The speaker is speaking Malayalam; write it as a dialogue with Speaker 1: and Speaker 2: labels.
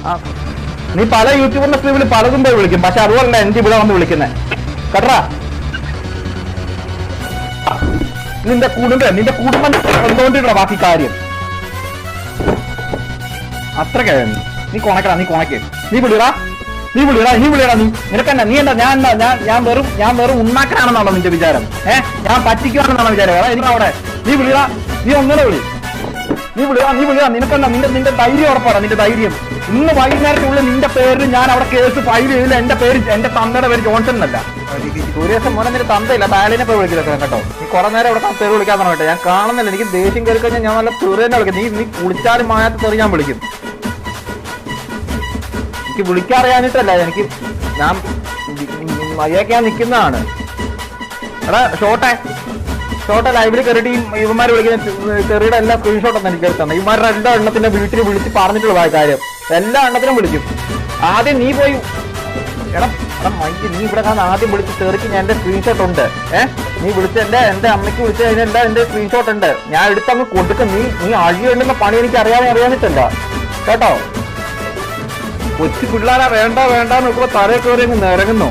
Speaker 1: ആ നീ പല യൂട്യൂബറിന്റെ സ്ട്രീമിൽ പലതും പോയി വിളിക്കും, പക്ഷെ അതുപോലല്ല എനിക്ക് ഇവിടെ വന്ന് വിളിക്കുന്നത് കേട്ടാ. നിന്റെ കുടുംബം എന്തുകൊണ്ടിട്ടോ ബാക്കി കാര്യം അത്രക്കാണ്. നീ കൊണക്കടാ, നീ വിളിയടാ നീ നിനക്കെന്നാ നീ എന്താ ഞാൻ വെറും ഉണ്ണാക്കാനാണെന്നാണോ നിന്റെ വിചാരം? ഞാൻ പറ്റിക്കുവാണെന്നാണോ വിചാരം? എനിക്ക് അവിടെ നീ വിളിയടാ, നീ ഒന്നര വിളി, നീ വിളിയാ നിനക്കെന്താ നിന്റെ ധൈര്യം ഉറപ്പാടാ, നിന്റെ ധൈര്യം. ഇന്ന് വൈകുന്നേരത്തിനുള്ളിൽ നിന്റെ പേരിൽ ഞാൻ അവിടെ കേസ് ഫയൽ ചെയ്തില്ല. എന്റെ തന്തയുടെ പേര് ജോൺസൺ എന്നല്ല. ഒരു ദിവസം മോനെ നിന്റെ തന്തയില്ല, താലിനെ പോയി വിളിക്കില്ല കേട്ടോ. നീ കുറെ നേരം അവിടെ പേര് വിളിക്കാൻ പറഞ്ഞോ. ഞാൻ കാണുന്നില്ല, എനിക്ക് ദേഷ്യം കയറി കഴിഞ്ഞാൽ ഞാൻ നല്ല തെറി തന്നെ വിളിക്കും. നീ കുളിച്ചാലും മായാത്ത തെറി ഞാൻ വിളിക്കും. എനിക്ക് വിളിക്കാറിയാനിട്ടല്ല, ഞാൻ മയ്യൊക്കെ ഞാൻ നിൽക്കുന്നതാണ്. എടാ ഷോട്ടെ ലൈവിൽ കയറിയിട്ട് ഇവന്മാർ വിളിക്കുന്ന തെറിയുടെ എല്ലാ സ്ക്രീൻഷോട്ടൊന്നും എനിക്ക് എടുത്തന്നെ. ഇവന്മാരുടെ എല്ലാ എണ്ണത്തിന്റെ വീട്ടിൽ വിളിച്ച് പറഞ്ഞിട്ടുള്ള കാര്യം എല്ലാ എണ്ണത്തിനും വിളിക്കും. ആദ്യം നീ പോയി എടാ മൈക്ക് നീ ഇവിടെ കാണാൻ ആദ്യം വിളിച്ച് തെറിക്ക് ഞാൻ എന്റെ സ്ക്രീൻഷോട്ട് ഉണ്ട്. നീ വിളിച്ച എന്റെ അമ്മയ്ക്ക് വിളിച്ച അതിനെല്ലാം എന്റെ സ്ക്രീൻഷോട്ട് ഉണ്ട്. ഞാൻ എടുത്തങ്ങ് കൊടുക്കും. നീ അഴിയുണ്ടെന്ന പണി എനിക്ക് അറിയാനിട്ടല്ല കേട്ടോ. കൊച്ചു പിള്ളേരാ വേണ്ട നോക്കുമ്പോ തലേ കയറി അങ്ങ് നിറങ്ങുന്നു.